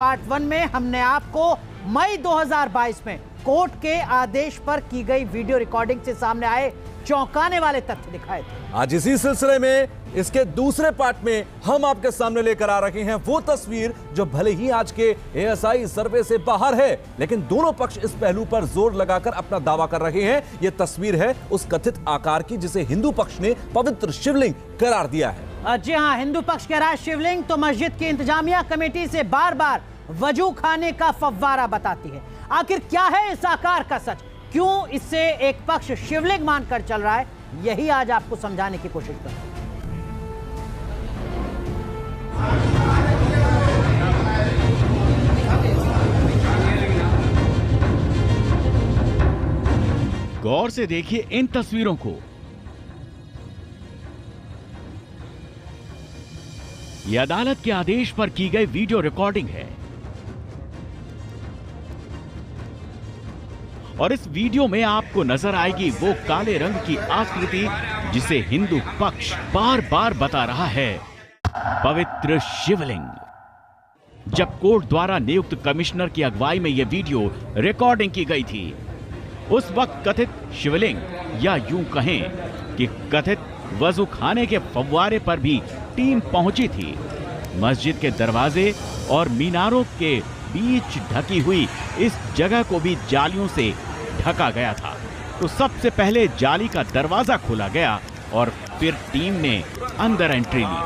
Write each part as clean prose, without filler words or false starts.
Part 1 में हमने आपको मई 2022 में कोर्ट के आदेश पर की गई वीडियो रिकॉर्डिंग से सामने आए चौंकाने वाले तथ्य दिखाए थे। आज इसी सिलसिले में इसके दूसरे पार्ट में हम आपके सामने लेकर आ रहे हैं वो तस्वीर जो भले ही आज के एएसआई सर्वे से बाहर है, लेकिन दोनों पक्ष इस पहलू पर जोर लगाकर अपना दावा कर रहे हैं। यह तस्वीर है उस कथित आकार की जिसे हिंदू पक्ष ने पवित्र शिवलिंग करार दिया है। जी हां, हिंदू पक्ष कह रहा है शिवलिंग तो मस्जिद की इंतजामिया कमेटी से बार बार वजू खाने का फव्वारा बताती है। आखिर क्या है इस आकार का सच? क्यों इससे एक पक्ष शिवलिंग मानकर चल रहा है? यही आज आपको समझाने की कोशिश करें। गौर से देखिए इन तस्वीरों को। यह अदालत के आदेश पर की गई वीडियो रिकॉर्डिंग है और इस वीडियो में आपको नजर आएगी वो काले रंग की आकृति जिसे हिंदू पक्ष बार बार बता रहा है, पवित्र शिवलिंग। जब कोर्ट द्वारा नियुक्त कमिश्नर की अगुवाई में यह वीडियो रिकॉर्डिंग की गई थी, उस वक्त कथित शिवलिंग या यूं कहें कि कथित वजू खाने के फव्वारे पर भी टीम पहुंची थी। मस्जिद के दरवाजे और मीनारों के बीच ढकी हुई इस जगह को भी जालियों से ढका गया था। तो सबसे पहले जाली का दरवाजा खोला गया और फिर टीम ने अंदर एंट्री ली।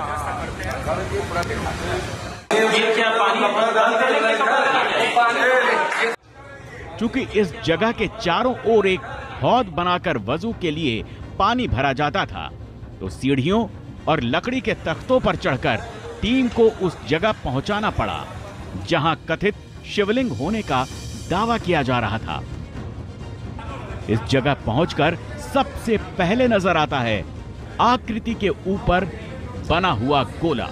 चूंकि इस जगह के चारों ओर एक हौद बनाकर वजू के लिए पानी भरा जाता था, तो सीढ़ियों और लकड़ी के तख्तों पर चढ़कर टीम को उस जगह पहुंचाना पड़ा जहां कथित शिवलिंग होने का दावा किया जा रहा था। इस जगह पहुंचकर सबसे पहले नजर आता है आकृति के ऊपर बना हुआ गोला।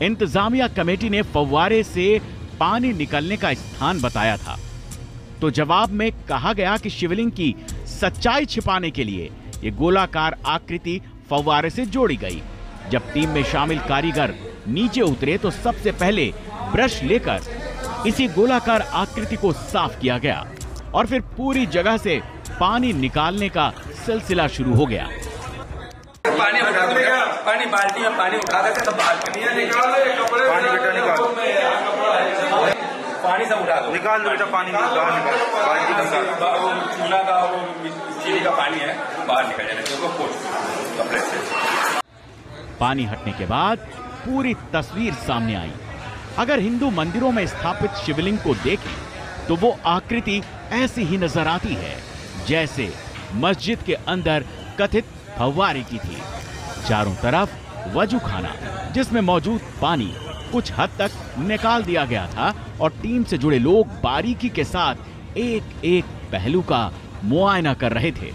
इंतजामिया कमेटी ने फव्वारे से पानी निकलने का स्थान बताया था, तो जवाब में कहा गया कि शिवलिंग की सच्चाई छिपाने के लिए ये गोलाकार आकृति फव्वारे से जोड़ी गई। जब टीम में शामिल कारीगर नीचे उतरे तो सबसे पहले ब्रश लेकर इसी गोलाकार आकृति को साफ किया गया और फिर पूरी जगह से पानी निकालने का सिलसिला शुरू हो गया। पानी बाल्टी में पानी उठा कर सब पानी सब उठा दो, निकाल दो बेटा, पानी चूल्हा का चीनी का पानी है बाहर निकल जाना। पानी हटने के बाद पूरी तस्वीर सामने आई। अगर हिंदू मंदिरों में स्थापित शिवलिंग को देखें तो वो आकृति ऐसी ही नजर आती है जैसे मस्जिद के अंदर कथित फव्वारे की थी। चारों तरफ वजू खाना जिसमें मौजूद पानी कुछ हद तक निकाल दिया गया था और टीम से जुड़े लोग बारीकी के साथ एक एक पहलू का मुआयना कर रहे थे।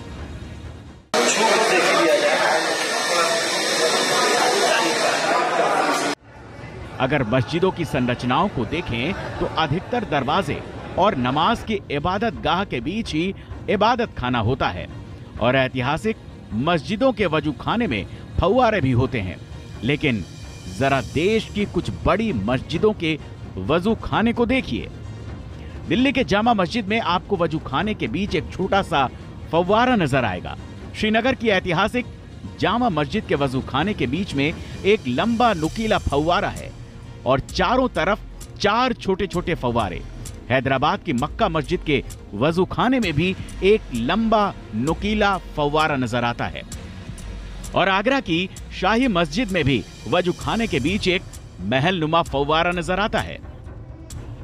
अगर मस्जिदों की संरचनाओं को देखें तो अधिकतर दरवाजे और नमाज की इबादत गाह के बीच ही इबादत खाना होता है और ऐतिहासिक मस्जिदों के वजू खाने में फव्वारे भी होते हैं। लेकिन जरा देश की कुछ बड़ी मस्जिदों के वजू खाने को देखिए। दिल्ली के जामा मस्जिद में आपको वजू खाने के बीच एक छोटा सा फव्वारा नजर आएगा। श्रीनगर की ऐतिहासिक जामा मस्जिद के वजू खाने के बीच में एक लंबा नुकीला फव्वारा है और चारों तरफ 4 छोटे छोटे फव्वारे। हैदराबाद की मक्का मस्जिद के वजू खाने में भी एक लंबा नुकीला फव्वारा नजर आता है और आगरा की शाही मस्जिद में भी वजू खाने के बीच एक महल नुमा फव्वारा नजर आता है।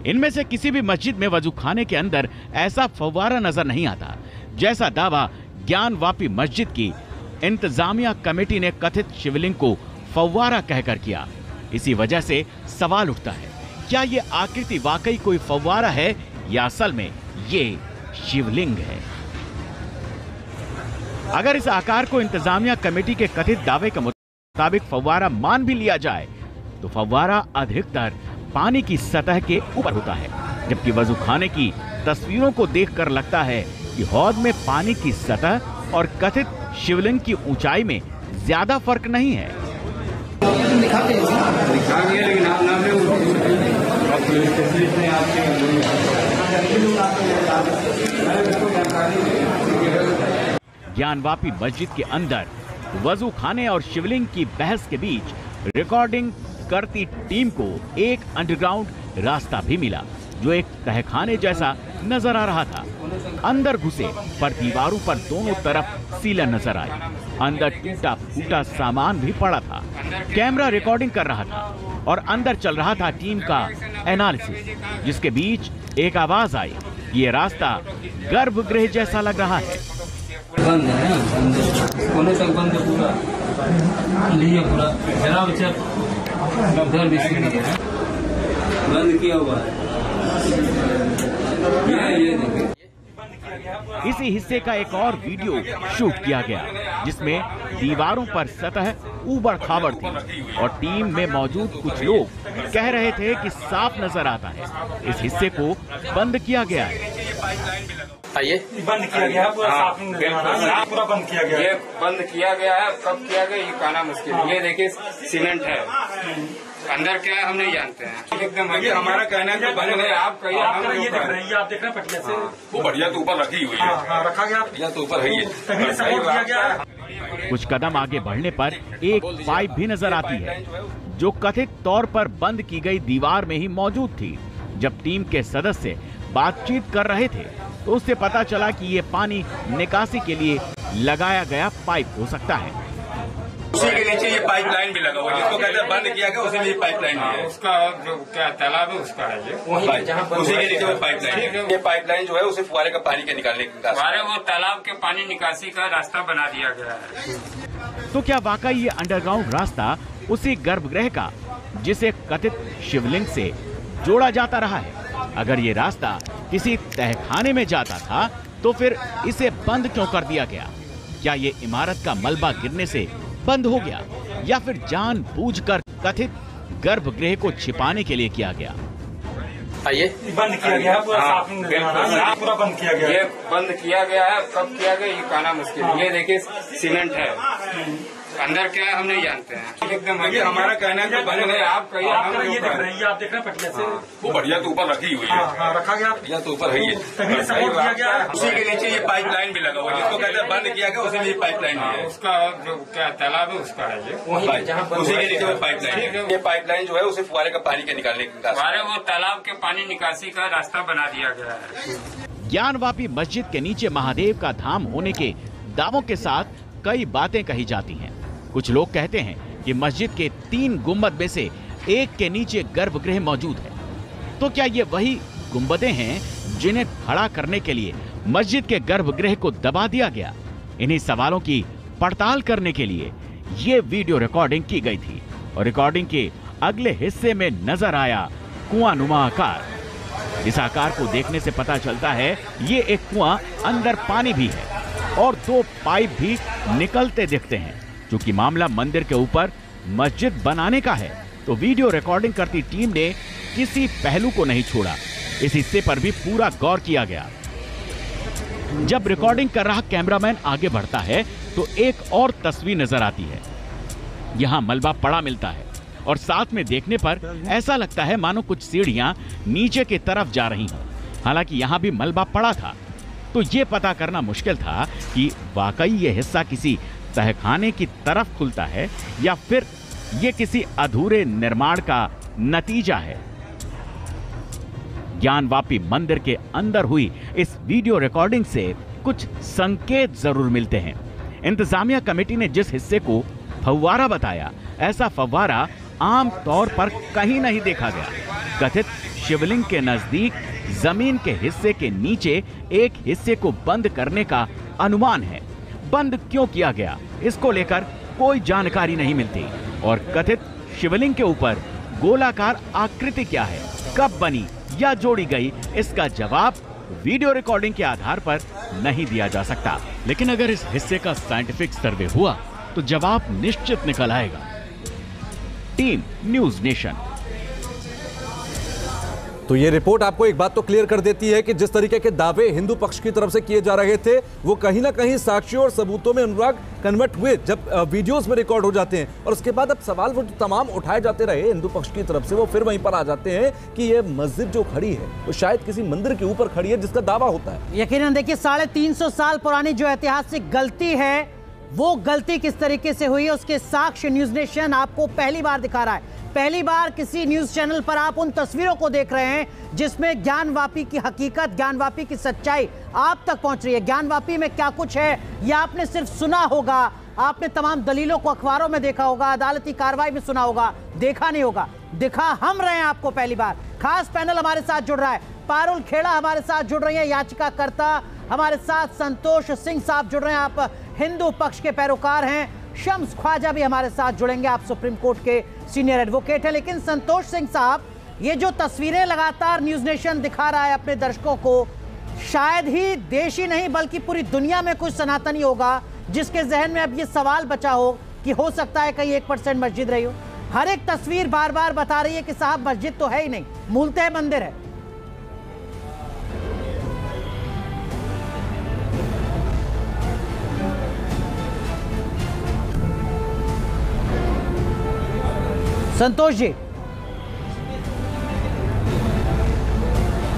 इनमें से किसी भी मस्जिद में वजू खाने के अंदर ऐसा फव्वारा नजर नहीं आता जैसा दावा ज्ञानवापी मस्जिद की इंतजामिया कमेटी ने कथित शिवलिंग को फव्वारा कहकर किया। इसी वजह से सवाल उठता है, क्या ये आकृति वाकई कोई फव्वारा है या असल में ये शिवलिंग है? अगर इस आकार को इंतजामिया कमेटी के कथित दावे के मुताबिक फव्वारा मान भी लिया जाए तो फव्वारा अधिकतर पानी की सतह के ऊपर होता है, जबकि वजू खाने की तस्वीरों को देखकर लगता है कि हौद में पानी की सतह और कथित शिवलिंग की ऊंचाई में ज्यादा फर्क नहीं है। ज्ञानवापी मस्जिद के अंदर वजू खाने और शिवलिंग की बहस के बीच रिकॉर्डिंग करती टीम को एक अंडरग्राउंड रास्ता भी मिला जो एक तहखाने जैसा नजर आ रहा था। अंदर घुसे पर दीवारों पर दोनों तरफ सीलन नजर आए। अंदर टूटा फूटा सामान भी पड़ा था। कैमरा रिकॉर्डिंग कर रहा था और अंदर चल रहा था टीम का एनालिसिस, जिसके बीच एक आवाज आई, ये रास्ता गर्भगृह जैसा लग रहा है। बंद है अंदर कोने तक बंद है पूरा, लिए पूरा घेरा बच्चा उधर भी बंद किया हुआ है। ये देखिए इसी हिस्से का एक और वीडियो शूट किया गया जिसमें दीवारों पर सतह ऊबड़ खाबड़ थी और टीम में मौजूद कुछ लोग कह रहे थे कि साफ नजर आता है। इस हिस्से को बंद किया गया है। आइए बंद किया गया पूरा, साफ पूरा बंद किया गया। ये बंद किया गया है, कब किया गया ये कहना मुश्किल है। ये देखिए सीमेंट है, अंदर क्या है हम नहीं जानते हैं। एकदम हमारा कहना है बंद है। आप कहिए, हम ये देख रहे हैं, आप देख रहे हैं पटिया से वो बढ़िया तो ऊपर रखी हुई है। रखा गया, बढ़िया तो ऊपर है ही है। कुछ कदम आगे बढ़ने पर एक पाइप भी नजर आती है जो कथित तौर पर बंद की गई दीवार में ही मौजूद थी। जब टीम के सदस्य बातचीत कर रहे थे तो उससे पता चला कि ये पानी निकासी के लिए लगाया गया पाइप हो सकता है। उसी के नीचे ये पाइपलाइन भी लगा हुआ है, जिसको कहते हैं बंद किया गया, उसी में ये पाइपलाइन भी है। उसका जो क्या तालाब है उसका है ये, उसी के नीचे वो पाइपलाइन है। ये पाइपलाइन जो है उसे फुहारे का पानी के निकालने का, फुहारे वो तालाब के पानी निकासी का रास्ता बना दिया गया है। तो क्या वाकई ये अंडरग्राउंड रास्ता उसी गर्भगृह का जिसे कथित शिवलिंग से जोड़ा जाता रहा है? अगर ये रास्ता किसी तहखाने में जाता था तो फिर इसे बंद क्यों कर दिया गया? क्या ये इमारत का मलबा गिरने से बंद हो गया या फिर जानबूझकर कथित गर्भगृह को छिपाने के लिए किया गया? आइए बंद किया गया पूरा, साफ पूरा बंद किया गया। ये बंद किया गया है, कब किया गया ये कहना मुश्किल है। ये देखिए सीमेंट है, अंदर क्या है हम नहीं जानते हैं। एकदम हमारा कहना है बंद है। आप कहिए, हम ये देख रहे हैं, आप देख रहे हैं पटिया से वो बढ़िया तो ऊपर रखी हुई है। रखा गया, बढ़िया तो ऊपर है ही है। उसी के नीचे ये पाइपलाइन भी लगा हुआ है, जिसको कहते हैं बंद किया गया, उसी में ये पाइपलाइन भी है। उसका जो क्या तालाब है उसका है ये, उसी के नीचे वो पाइपलाइन है। ये पाइपलाइन जो है उसे फुहारे का पानी के निकालने का, फुहारे वो तालाब के पानी निकासी का रास्ता बना दिया गया है। ज्ञानवापी मस्जिद के नीचे महादेव का धाम होने के दावों के साथ कई बातें कही जाती हैं। कुछ लोग कहते हैं कि मस्जिद के 3 गुंबद में से एक के नीचे गर्भगृह मौजूद है। तो क्या ये वही गुंबदें हैं जिन्हें खड़ा करने के लिए मस्जिद के गर्भगृह को दबा दिया गया? इन्हीं सवालों की पड़ताल करने के लिए ये वीडियो रिकॉर्डिंग की गई थी और रिकॉर्डिंग के अगले हिस्से में नजर आया कुआंनुमा आकार। इस आकार को देखने से पता चलता है ये एक कुआं, अंदर पानी भी है और 2 पाइप भी निकलते दिखते हैं। चूंकि मामला मंदिर के ऊपर मस्जिद बनाने का है तो वीडियो रिकॉर्डिंग करती टीम ने किसी पहलू को नहीं छोड़ा। इस हिस्से पर भी पूरा गौर किया गया। जब रिकॉर्डिंग कर रहा कैमरामैन आगे बढ़ता है तो एक और तस्वीर नजर आती है। यहां मलबा पड़ा मिलता है और साथ में देखने पर ऐसा लगता है मानो कुछ सीढ़ियां नीचे की तरफ जा रही हों। हालांकि यहां भी मलबा पड़ा था तो ये पता करना मुश्किल था कि वाकई ये हिस्सा किसी तहखाने की तरफ खुलता है या फिर ये किसी अधूरे निर्माण का नतीजा है। ज्ञानवापी मंदिर के अंदर हुई इस वीडियो रिकॉर्डिंग से कुछ संकेत जरूर मिलते हैं। इंतजामिया कमेटी ने जिस हिस्से को फव्वारा बताया, ऐसा फव्वारा आम तौर पर कहीं नहीं देखा गया। कथित शिवलिंग के नजदीक जमीन के हिस्से के नीचे एक हिस्से को बंद करने का अनुमान है। बंद क्यों किया गया इसको लेकर कोई जानकारी नहीं मिलती और कथित शिवलिंग के ऊपर गोलाकार आकृति क्या है, कब बनी या जोड़ी गई, इसका जवाब वीडियो रिकॉर्डिंग के आधार पर नहीं दिया जा सकता। लेकिन अगर इस हिस्से का साइंटिफिक सर्वे हुआ तो जवाब निश्चित निकल आएगा। Team news nation. तो ये रिपोर्ट आपको एक बात तो क्लियर कर देती है कि जिस तरीके के दावे हिंदू पक्ष की तरफ से किए जा रहे थे वो कहीं ना कहीं साक्ष्यों और सबूतों में अनुराग कन्वर्ट हुए जब वीडियोस में रिकॉर्ड हो जाते हैं, और उसके बाद अब सवाल वो तमाम उठाए जाते रहे हिंदू पक्ष की तरफ से वो फिर वहीं पर आ जाते हैं कि ये मस्जिद जो खड़ी है वो शायद किसी मंदिर के ऊपर खड़ी है जिसका दावा होता है। यकीनन देखिए 350 साल पुरानी जो ऐतिहासिक गलती है वो गलती किस तरीके से हुई है उसके साक्ष्य न्यूज नेशन आपको पहली बार दिखा रहा है। पहली बार किसी न्यूज चैनल पर आप उन तस्वीरों को देख रहे हैं जिसमें ज्ञानवापी की हकीकत, ज्ञानवापी की सच्चाई आप तक पहुंच रही है। ज्ञानवापी में क्या कुछ है ये आपने सिर्फ सुना होगा, आपने तमाम दलीलों को अखबारों में देखा होगा, अदालती कार्रवाई में सुना होगा, देखा नहीं होगा। दिखा हम रहे हैं आपको पहली बार। खास पैनल हमारे साथ जुड़ रहा है, पारुल खेड़ा हमारे साथ जुड़ रही है, याचिकाकर्ता हमारे साथ संतोष सिंह साहब जुड़ रहे हैं, आप हिंदू पक्ष के पैरोकार हैं। शम्स ख्वाजा भी हमारे साथ जुड़ेंगे, आप सुप्रीम कोर्ट के सीनियर एडवोकेट हैं। लेकिन संतोष सिंह साहब, ये जो तस्वीरें लगातार न्यूज नेशन दिखा रहा है अपने दर्शकों को, शायद ही देश ही नहीं बल्कि पूरी दुनिया में कुछ सनातनी होगा जिसके जहन में अब ये सवाल बचा हो कि हो सकता है कहीं 1% मस्जिद रही हो। हर एक तस्वीर बार बार बता रही है कि साहब मस्जिद तो है ही नहीं, मूलतः मंदिर है। संतोष जी,